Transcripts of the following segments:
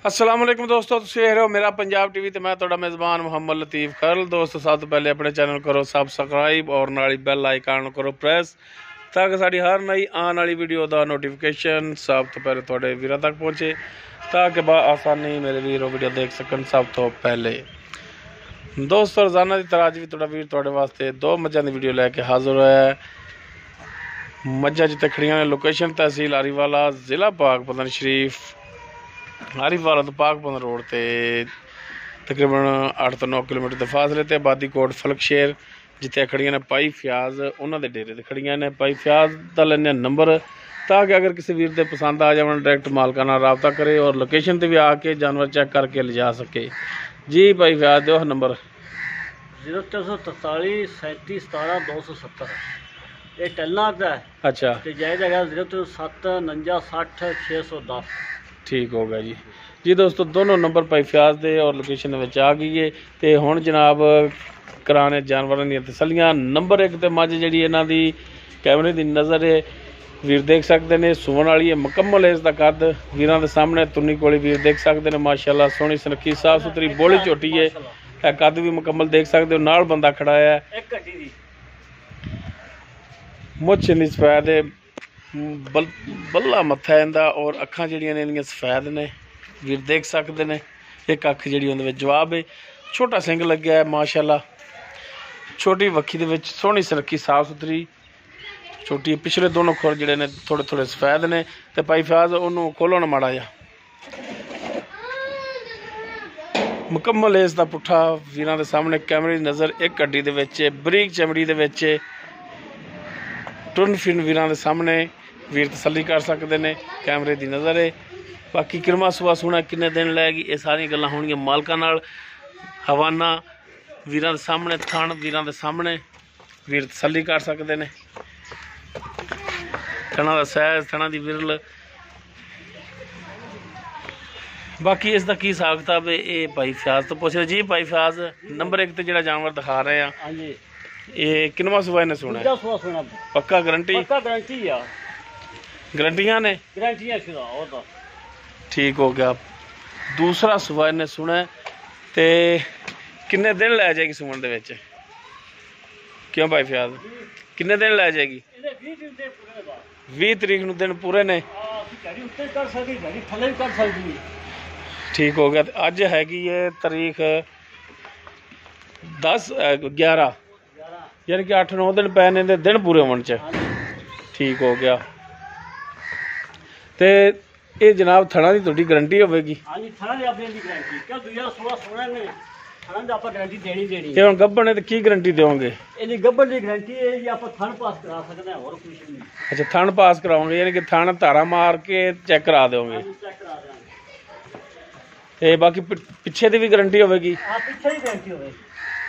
अस्सलाम वालेकुम दोस्तों, तुसीं देख रहे हो मेरा पंजाब टीवी ते मैं तुहाडा मेज़बान मुहम्मद लतीफ़ खरल। दोस्तों सब तो पहले अपने चैनल करो सबसक्राइब और नाली बैल आइकन करो प्रेस ताकि साड़ी हर नई आने वाली वीडियो का नोटिफिकेशन सब तो पहले तुहाडे वीरां तक पहुँचे ताकि आसानी मेरे वीर वीडियो देख सकन सब तो पहले। दोस्तों रोज़ाना की तरह अज भी तुहाडा वीर तुहाडे वास्ते दो मझां की वीडियो लैके हाजिर होया है। मझां जित्थे खड़ियां ने लोकेशन तहसील हरीवाला जिला पाकपतन शरीफ हरीवाला तो पाकपतन रोड ते तकरीबन 8 तो 9 किलोमीटर के फासले ते आबादी कोट फलकशेर जिथे खड़ियां ने भाई फयाज उन्होंने डेरे ते खड़ियां ने भाई फयाज का लेने नंबर ताकि अगर किसी वीर के पसंद आ जाए डायरैक्ट मालका नाल रबता करे और लोकेशन ते भी आके जानवर चेक करके ले जा सके। जी भाई फयाज दो नंबर 0343 37 17 270 ये टलना का है। अच्छा तो जायज़ है 07 49 60 610। ठीक हो गया जी। जी दोस्तों दोनों नंबर भाई फयाज दे और लोकेशन आ गई है तो हुण जनाब कराने जानवरों दी तसलियां। नंबर 1 ते मझ जी इन्हां दी कैमरे की नज़र है वीर देख सकते हैं, सुवन वाली है, मुकम्मल इस दा कद वीरां दे सामने तुन्नी कोली वीर देख सकते हैं। माशाअल्लाह सोहनी सुनखी साफ सुथरी बोली झोटी है, कद भी मुकम्मल देख सकते हो। नाल बंदा खड़ा है, मुछ नहीं सफैद है, बल्ला मत्था इंदा और अखां जिहड़ियां ने इहदियां सफैद ने वीर देख सकते हैं। एक अख जिहड़ी उहदे विच जवाब है, छोटा सिंग लग्या है माशाअल्लाह, छोटी वक्खी दे विच सोहनी सुनखी साफ सुथरी छोटी है। पिछले दोनों खुर जिहड़े ने थोड़े थोड़े सफैद ने ते भाई फयाज उहनूं खोलो ना माड़ा जिहा। मुकम्मल इस दा पुट्ठा वीरां दे सामने कैमरे की नज़र एक हड्डी दे विच बरीक चमड़ी दे विच टुन फिन वीरां दे सामने वीर तसली कर सकते हैं, कैमरे की नज़र है। बाकी किरमा सुबह सोना किन्ने दिन लैगी ये सारी गल्लां होणगियां मालकां नाल। हवाना वीरां दे सामने थण वीरां दे सामने वीर तसली कर सकते हैं। थणा दा सैज थणा दी विरल बाकी इसका की हिसाब किताब है ये भाई फयाज तो पूछ रहे। जी भाई फयाज नंबर 1 ते जिहड़ा जानवर दिखा रहे हैं ये किनवा सुबह ने सुना है? पक्का गारंटी? पक्का गारंटी है, गारंटियां ने गारंटियां शुदा और दा ठीक हो गया। दूसरा सुबह ने सुना ते किन्ने दिन लै जाएगी सुमन दे विच? क्यों भाई फयाज किन्ने दिन लै जाएगी? 20 तरीक नूं दिन पूरे ने। ठीक हो गया। अज हैगी है तारीख 10/11 यानी कि 8-9 दिन पै ने दिन पूरे होने च। ठीक हो गया। तो ये जनाब थणा की तुहाडी गारंटी होगी? ये हुण गब्बन है तो की गारंटी दोगे? गब्बन की गारंटी है जी आप थण पास करा सकते हैं और कुछ नहीं। अच्छा थण पास कराओगे यानी कि थण धारा मार के चेक करा दोगे? ते बाकी पिछे की भी गारंटी होगी?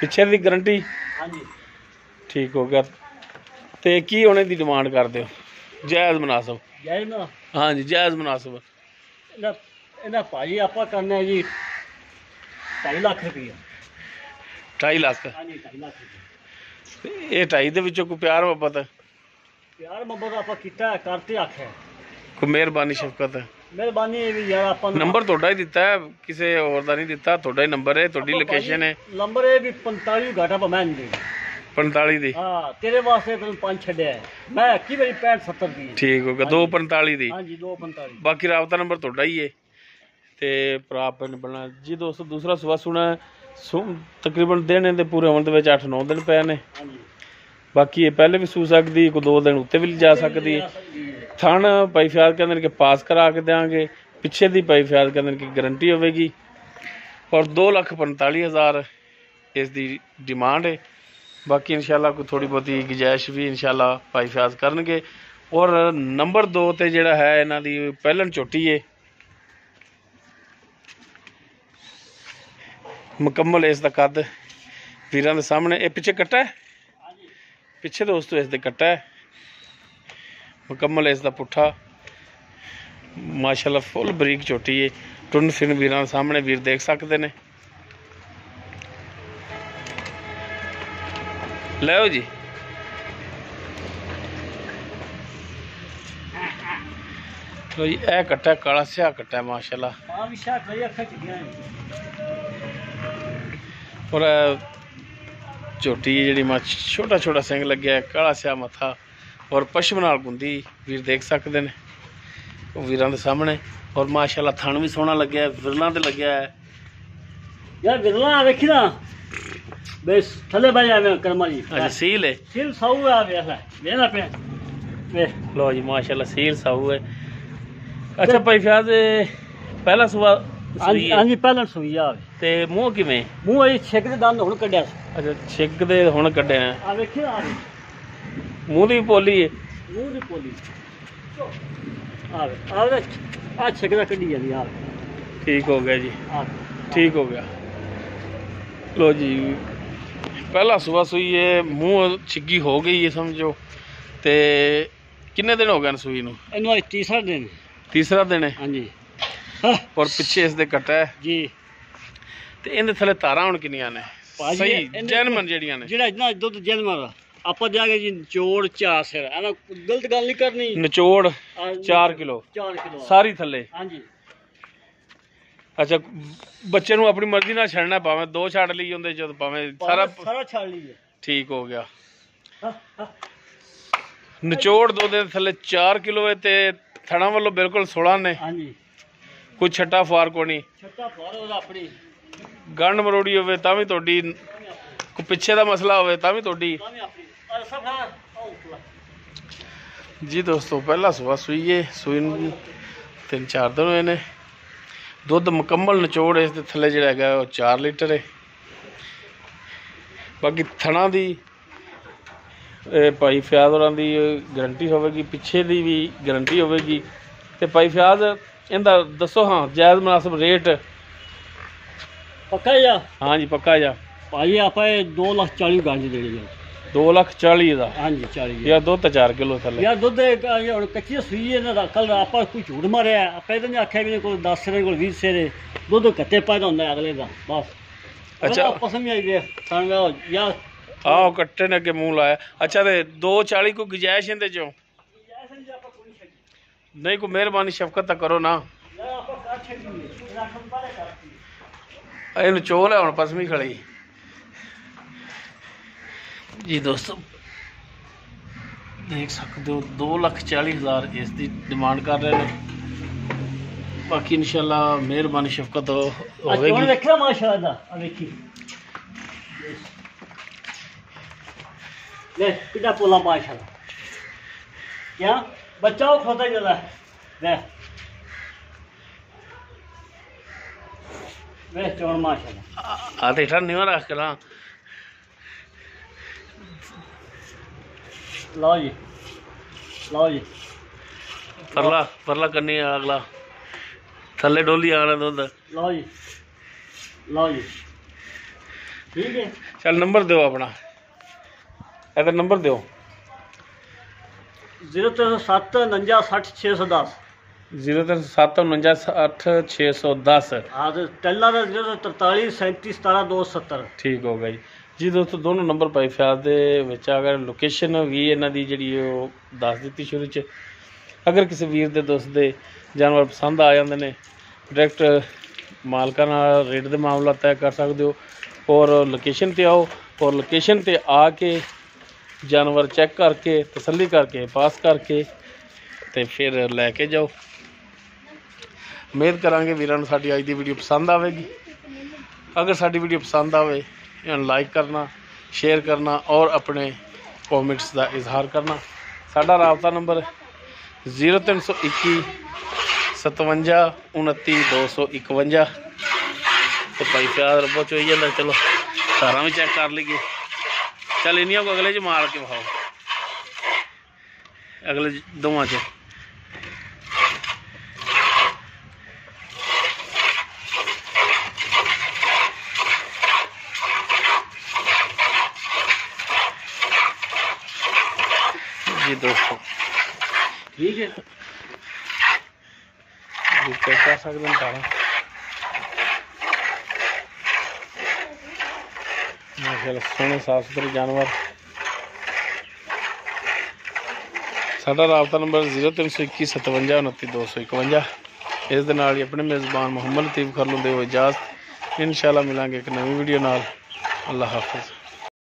पिछे की गारंटी? ठीक हो गया। तो की होने की डिमांड करते हो? जायज़ मुनासिब? जायज़ ना? हाँ जी जायज़ मुनासिब। भाजी आप करने जी 2.5 लाख रुपया। 2.5 लाख? ये 2.5 दे विचों कोई प्यार मोहब्बत? प्यार मोहब्बत आप किया करते आखे कोई मेहरबानी शफकत? मेहरबानी यार आप नंबर थोड़ा ही दिता है, किसी और का नहीं दिता, थोड़ा ही नंबर है, थोड़ी लोकेशन है। नंबर है भी 45 घाटा पर मैं नहीं 45 दी? हां तेरे वास्ते तो 5 छड्या है मैं की मेरी 65-70 दी। ठीक हो गया। 245 दी? हां जी 245। बाकी राबता नंबर थोड़ा ही है ते प्राप बना। जी दोस्तों दूसरा सुबह सुना तकरीबन दिन इहदे पूरे होने दे विच 8-9 दिन पै ने। बाकी ये पहले भी सू सकती, कोई 2 दिन उत्ते भी जा सकती। थण भाई फयाज कहते हैं कि पास करा के देंगे, पिछे दी भाई फयाज कहते हैं कि गारंटी होगी और 2,45,000 इसकी डिमांड है। बाकी इंशाल्लाह कोई थोड़ी बहुती गुजाइश भी इंशाल्लाह भाई फयाज करनगे। और नंबर 2 ते जिहड़ा है इन्हां दी पहलन चोटी है, मुकम्मल इस दा कद वीरां दे सामने। ये पिछे कट्टा है? पिछे दोस्तों इस दे कट्टा है, मुकम्मल इस दा पुट्ठा माशाल्लाह फुल बरीक चोटी है। टुन फिन वीरां दे सामने वीर देख सकते हैं। लो जी लो जी ए कट्टा काला स्या कट्टा है माशाल्लाह। हां भी शाह कई अखा चुकियां और झोटी जी मां छोटा छोटा सिंग लग्या है, काला स्या मथा और पशम नाल गुंदी वीर देख सकते हैं वीरां दे सामने। और माशाल्लाह थण भी सोहना लग्या है, विरलां ते लग्या है यार विरला वेखी ना बस थले भाई आवे कर्मा जी। अच्छा सील है, सील साऊ है वेला वेला पे वे लो जी माशाल्लाह सील साहू है। अच्छा भाई फयाज पहला सुबह सुई है हां जी पहला सुई आवे ते मुंह किवें? मुंह ए छेक दे दंद हुण कढिया अच्छा छिक दे हुण कढे हैं, आ वेखी ना मुंह दी पोली है मुंह दी पोली आवे आवे आ छेक दा कढी जांदी आवे। ठीक हो गया जी, आ ठीक हो गया। लो जी पहला सुबह सुई है, मुंह छिग्गी हो गई है समझो। ते किन्ने दिन हो गए सूई नूं? इन्हू तीसरा दिन तीसरा दिन है हां जी और पिछे इसके कट्टा है जी। ते इहदे थले तारा हुण किन्नियां ने? भाजी, सही इहदे जैनमन जेड़ियां ने जेड़ा इतना दुध जन्मा दा ਆਪਾਂ ਜਾਗੇ ਜੀ ਨਿਚੋੜ ਚਾ ਸਿਰ ਐਵੇਂ ਗਲਤ ਗੱਲ ਨਹੀਂ ਕਰਨੀ। ਨਿਚੋੜ 4 ਕਿਲੋ 4 ਕਿਲੋ ਸਾਰੀ ਥੱਲੇ। ਹਾਂਜੀ ਅੱਛਾ ਬੱਚੇ ਨੂੰ ਆਪਣੀ ਮਰਜ਼ੀ ਨਾਲ ਛੱਡਣਾ, ਭਾਵੇਂ 2 ਛੱਡ ਲਈ ਹੁੰਦੇ ਜਦ ਭਾਵੇਂ ਸਾਰਾ ਸਾਰਾ ਛੱਡ ਲਈਏ। ਠੀਕ ਹੋ ਗਿਆ। ਨਿਚੋੜ ਦੁੱਧ ਦੇ ਥੱਲੇ 4 ਕਿਲੋ ਹੈ ਤੇ ਥਣਾ ਵੱਲੋਂ ਬਿਲਕੁਲ 16 ਨੇ। ਹਾਂਜੀ ਕੋਈ ਛੱਟਾ ਫਾਰ ਕੋ ਨਹੀਂ, ਛੱਟਾ ਫਾਰ ਉਹਦਾ ਆਪਣੀ ਗੰਢ ਮਰੋੜੀ ਹੋਵੇ ਤਾਂ ਵੀ ਤੁਹਾਡੀ, ਕੋਈ ਪਿੱਛੇ ਦਾ ਮਸਲਾ ਹੋਵੇ ਤਾਂ ਵੀ ਤੁਹਾਡੀ। जी दोस्तों पहला सुबह सुई है, सुई 3-4 दिन हुए ने। दुध मुकम्मल निचोड़ इस थले जो है 4 लीटर है। बाकी थना की भाई फयाज होरां दी गारंटी होगी, पिछे की भी गारंटी होगी। तो भाई फयाज इनका दसो हाँ जायज़ मुनासिब रेट? पक्का जा? हाँ जी पक्का जा भाई आप 2,40,000 गांज देनी है। 2,40,000 हाँ जी 40 यार दुध तो 4 किलो थले यार दुध हुण कच्ची सूई है ना कल आप कोई झूठ मारिया आप इधर नहीं आख्या भी कोई 10 सिरे कोई 20 सिरे दुध कत्ते पैदा होंदा अगले दा बस। अच्छा पसंद आई दे सन यार आओ कट्टे ने अगे मुंह लाया। अच्छा ते 2,40 को गुजाइश इंदे चो नहीं? कोई मेहरबानी शफकत तो करो ना। इन चोल है हुण पसमी खड़ी जी दोस्तों देख सकते हो 2,40,000 इसकी डिमांड कर रहे हैं। बाकी इंशाल्लाह मेहरबानी शफकत होगी। देखा माशाल्लाह देखी ले कितना पोला माशाल्लाह क्या बच्चा खोता जरा ले वे चोर माशाल्लाह आ देखा नहीं रख के ना। लो जी लो जी परला परला करनी है अगला थले डोली आना दुध। लो जी लो जी ठीक है। चल नंबर दो अपना, इधर नंबर दो 0307 49 60 610 0307 49 60 610। हाँ तो टल्ला का 043 37 17 270। ठीक हो गई जी दोस्तों दोनों नंबर भाई फयाज दे विच आ गए। लोकेशन भी इन्हां दी जिहड़ी ओह दस दित्ती शुरू च। अगर किसी वीर दे दोस्त दे जानवर पसंद आ जाते हैं डायरैक्ट मालकां नाल रेट दे मामला तय कर सकते हो और लोकेशन ते आओ और लोकेशन ते आके जानवर चेक करके तसल्ली करके पास करके ते फिर लैके जाओ। उम्मीद करांगे वीरां नूं साडी अज दी वीडियो पसंद आवेगी। अगर साडी वीडियो पसंद आवे लाइक करना शेयर करना और अपने कॉमेंट्स का इजहार करना। साडा राबता नंबर 0321 57 29 251। तो भाई प्यार रब्बो चोई जाता। चलो सारा भी चेक कर लीजिए। चल इनिया को अगले च मार के विखाओ, अगले दोवां च जी दोस्तों ठीक है। चेक कर सकते हैं तारा माशाल्लाह सोहने साफ सुथरे जानवर ਸਾਡਾ ਰਾਬਤਾ ਨੰਬਰ 0321 57 29 251। ਇਸ ਦੇ ਨਾਲ ਹੀ ਆਪਣੇ ਮੇਜ਼ਬਾਨ ਮੁਹੰਮਦ ਲਤੀਫ ਖਰਲ ਹੁੰਦੇ ਹੋਏ ਇਜਾਜ਼ਤ। इंशाल्लाह मिलांगे एक नवी वीडियो नाल। अल्लाह हाफिज़।